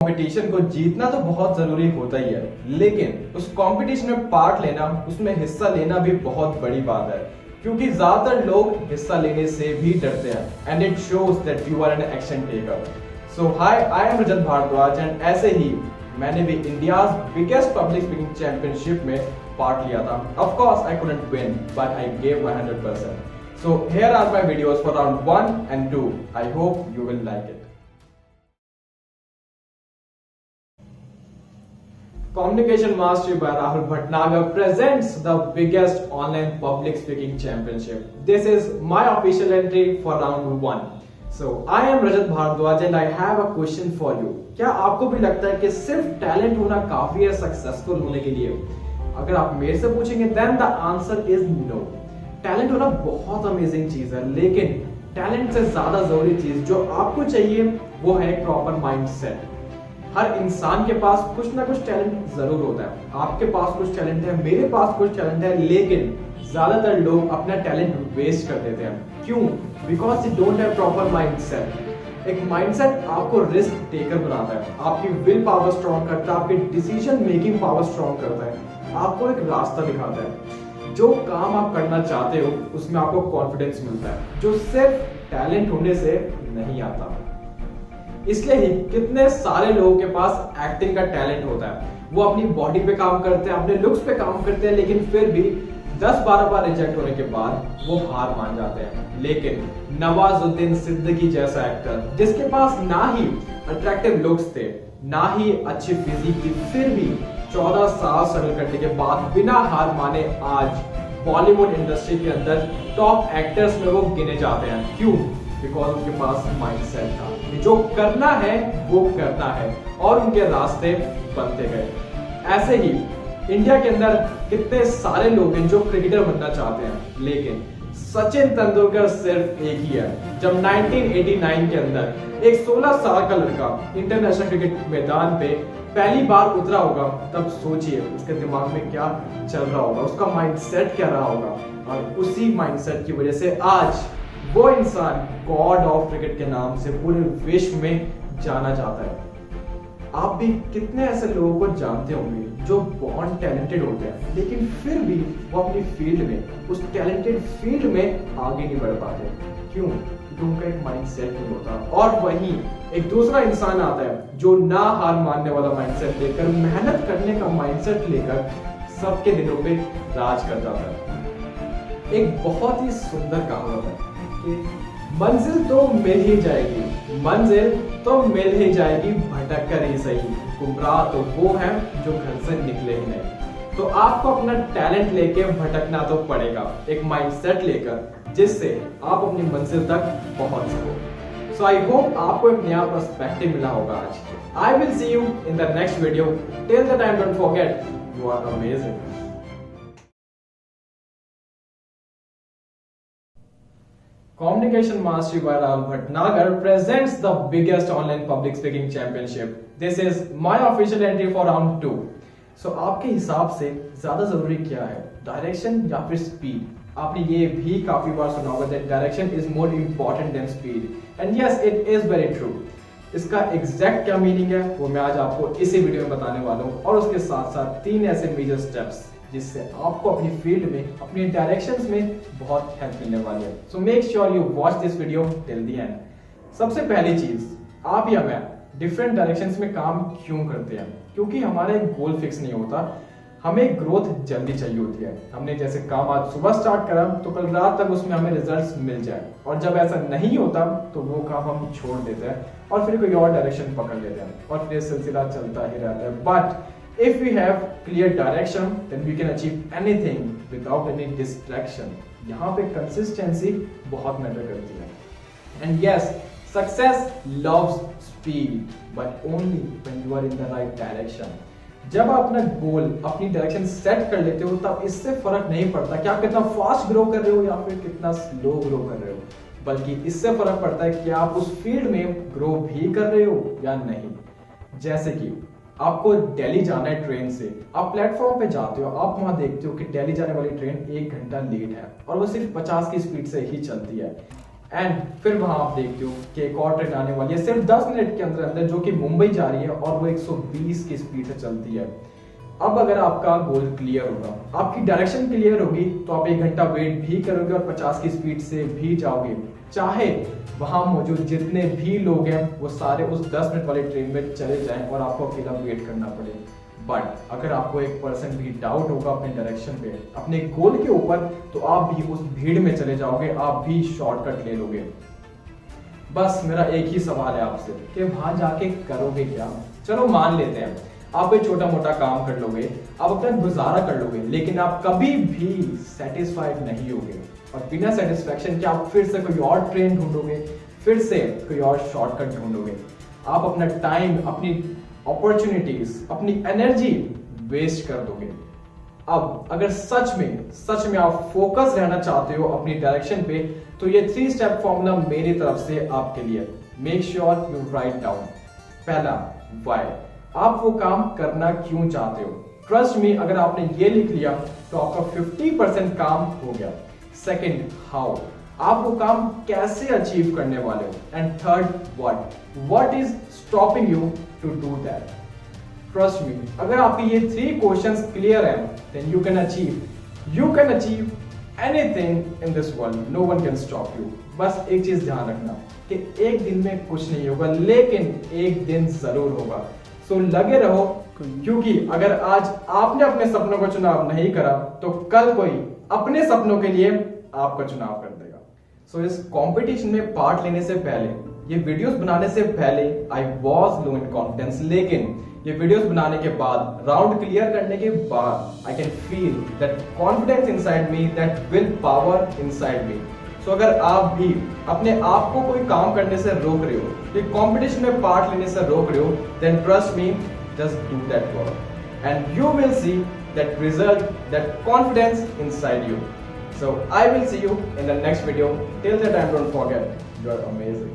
Competition को जीतना तो बहुत जरूरी होता ही है, लेकिन उस कंपटीशन में पार्ट लेना, उसमें हिस्सा लेना भी बहुत बड़ी बात है, क्योंकि ज्यादातर लोग हिस्सा लेने से भी डरते हैं and it shows that you are an action taker. So hi, I am Rajat Bhardwaj and ऐसे ही मैंने भी India's biggest public speaking championship में पार्ट लिया था। Of course I couldn't win but I gave my 100%. So here are my videos for round 1 and 2. I hope you will like it. Communication Mastery by Rahul Bhatnagar presents the biggest online public speaking championship. This is my official entry for round 1. So I am Rajat Bhardwaj and I have a question for you. क्या आपको भी लगता है कि सिर्फ talent होना काफी है सक्सेसफुल होने के लिए? अगर आप मेरे से पूछेंगे then the answer is no. Talent होना बहुत अमेजिंग चीज है, लेकिन टैलेंट से ज्यादा जरूरी चीज जो आपको चाहिए वो है एक प्रॉपर माइंडसेट। हर इंसान के पास कुछ ना कुछ टैलेंट जरूर होता है। आपके पास कुछ टैलेंट है, मेरे पास कुछ टैलेंट है, लेकिन ज्यादातर लोग अपना टैलेंट वेस्ट कर देते हैं। क्यों? Because they don't have proper mindset. एक माइंडसेट आपको रिस्क टेकर बनाता है, आपकी विल पावर स्ट्रॉन्ग करता है, आपकी डिसीजन मेकिंग पावर स्ट्रॉन्ग करता है, आपको एक रास्ता दिखाता है। जो काम आप करना चाहते हो उसमें आपको कॉन्फिडेंस मिलता है, जो सिर्फ टैलेंट होने से नहीं आता। इसलिए ही कितने सारे लोगों के पास एक्टिंग का टैलेंट होता है, वो अपनी बॉडी पे काम करते हैं, अपने लुक्स पे काम करते हैं, लेकिन फिर भी 10-12 बार रिजेक्ट होने के बाद वो हार मान जाते हैं। लेकिन नवाजुद्दीन सिद्दीकी जैसा एक्टर, जिसके पास ना ही अट्रैक्टिव लुक्स थे, ना ही अच्छी फिजिक थी, फिर भी 14 साल स्ट्रगल करने के बाद बिना हार माने आज बॉलीवुड इंडस्ट्री के अंदर टॉप एक्टर्स में वो गिने जाते हैं। क्यों? बिकॉज उनके पास माइंडसेट था, जो करना है वो करना है, और उनके रास्ते बनते गए। ऐसे ही इंडिया के अंदर कितने सारे लोग हैं जो क्रिकेटर बनना चाहते हैं, लेकिन सचिन तेंदुलकर सिर्फ एक ही है। जब 1989 के अंदर एक 16 साल का लड़का इंटरनेशनल क्रिकेट मैदान पे पहली बार उतरा होगा, तब सोचिए उसके दिमाग में क्या चल रहा होगा, उसका माइंडसेट क्या रहा होगा। और उसी माइंडसेट की वजह से आज वो इंसान गॉड ऑफ क्रिकेट के नाम से पूरे विश्व में जाना जाता है। आप भी कितने ऐसे लोगों को जानते होंगे जो बॉर्न टैलेंटेड होते हैं, लेकिन फिर भी वो अपनी फील्ड में, उस टैलेंटेड फील्ड में आगे नहीं बढ़ पाते। क्यों? क्योंकि उनका एक माइंडसेट नहीं होता। और वहीं एक दूसरा इंसान आता है जो ना हार मानने वाला माइंडसेट लेकर, मेहनत करने का माइंडसेट लेकर सबके दिलों पे राज कर जाता है। एक बहुत ही सुंदर कहावत है कि मंजिल तो मिल ही जाएगी, मंजिल तो मिल ही जाएगी, भटक कर ही सही, गुमराह तो वो है जो घर से निकले ही नहीं। तो आपको अपना टैलेंट लेके भटकना तो पड़ेगा, एक माइंडसेट लेकर, जिससे आप अपनी मंजिल तक पहुंच सको। सो आई होप आपको एक नया पर्सपेक्टिव मिला होगा आज। I will see you in the next video. Till the time don't forget, you are amazing. Communication Mastery by Rahul Bhatnagar presents the biggest online public speaking championship. This is my official entry for round 2. So आपके हिसाब से ज्यादा जरूरी क्या है, direction या फिर speed? आपने ये भी काफी बार सुना होगा that direction is more important than speed. And yes, it is very true. इसका एग्जैक्ट क्या मीनिंग है वो मैं आज आपको इसी वीडियो में बताने वाला हूँ, और उसके साथ साथ 3 ऐसे मेजर स्टेप्स जिससे आपको अपनी फील्ड में, अपनी डायरेक्शंस में बहुत हेल्प मिलने वाली है। So make sure you watch this video till the end. सबसे पहली चीज, आप या मैं डिफरेंट डायरेक्शंस में काम क्यों करते हैं? क्योंकि हमारा एक गोल फिक्स नहीं होता, हमें ग्रोथ जल्दी चाहिए होती है। हमने जैसे काम आज सुबह स्टार्ट करा तो कल रात तक उसमें हमें रिजल्ट्स मिल जाए, और जब ऐसा नहीं होता तो वो काम हम छोड़ देते हैं और फिर कोई और डायरेक्शन पकड़ लेते हैं, और फिर सिलसिला चलता ही रहता है। But if we have clear direction, then we can achieve anything without any distraction. यहाँ पे consistency बहुत मैटर करती है। And yes, success loves speed, but only when you are in the right direction. जब आप अपना गोल, अपनी डायरेक्शन सेट कर लेते हो, तब इससे फर्क नहीं पड़ता कि आप कितना फास्ट ग्रो कर रहे हो या फिर कितना स्लो ग्रो कर रहे हो, बल्कि इससे फर्क पड़ता है कि आप उस फील्ड में ग्रो भी कर रहे हो या नहीं। जैसे कि आपको दिल्ली जाना है ट्रेन से, आप प्लेटफॉर्म पे जाते हो, आप वहां देखते हो कि दिल्ली जाने वाली ट्रेन 1 घंटा लेट है और वो सिर्फ 50 की स्पीड से ही चलती है। एंड फिर वहां आप देखते हो कि एक और ट्रेन आने वाली है सिर्फ 10 मिनट के अंदर अंदर, जो कि मुंबई जा रही है और वो 120 की स्पीड से चलती है। अब अगर आपका गोल क्लियर होगा, आपकी डायरेक्शन क्लियर होगी, तो आप 1 घंटा वेट भी करोगे और 50 की स्पीड से भी जाओगे, चाहे वहां मौजूद जितने भी लोग हैं वो सारे उस 10 मिनट वाली ट्रेन में चले जाएं और आपको अकेला वेट करना पड़े। बट अगर आपको 1% भी डाउट होगा अपने डायरेक्शन पे, अपने गोल के ऊपर, तो आप भी उस भीड़ में चले जाओगे, आप भी शॉर्टकट ले लोगे। बस मेरा एक ही सवाल है आपसे कि वहां जाके करोगे क्या? चलो मान लेते हैं आप एक छोटा मोटा काम कर लोगे, आप अपना गुजारा कर लोगे, लेकिन आप कभी भी सेटिस्फाइड नहीं होगे और बिना सेटिस्फेक्शन के आप फिर से कोई और ट्रेन ढूंढोगे, फिर से कोई और शॉर्टकट ढूंढोगे। आप अपना टाइम, अपनी अपॉर्चुनिटीज, अपनी एनर्जी वेस्ट कर दोगे। अब अगर सच में आप फोकस रहना चाहते हो अपनी डायरेक्शन पे, तो ये 3 स्टेप फॉर्मूला मेरी तरफ से आपके लिए। Make sure you write down. पहला, व्हाई, आप वो काम करना क्यों चाहते हो। ट्रस्ट मी, अगर आपने ये लिख लिया तो आपका 50% काम हो गया। सेकंड, हाउ, आप वो काम कैसे अचीव करने वाले हो। And third, what is stopping you to do that. Trust me, अगर आपके ये 3 क्वेश्चंस क्लियर हैं, then you can achieve anything in this world. No one can stop you. बस एक चीज ध्यान रखना कि एक दिन में कुछ नहीं होगा, लेकिन एक दिन जरूर होगा। सो लगे रहो, क्योंकि अगर आज आपने अपने सपनों का चुनाव नहीं करा, तो कल कोई अपने सपनों के लिए आपका चुनाव कर देगा। सो इस कंपटीशन में पार्ट लेने से पहले, ये वीडियोस बनाने से पहले I was low in confidence, लेकिन ये वीडियोस बनाने के बाद, राउंड क्लियर करने के बाद, I can feel that confidence inside me, that will power inside me. So अगर आप भी अपने आप को कोई काम करने से रोक रहे हो, ये कंपटीशन में पार्ट लेने से रोक रहे हो, then trust me, just do that work and you will see that result, that confidence inside you. So I will see you in the next video. Till that time, don't forget, you are amazing.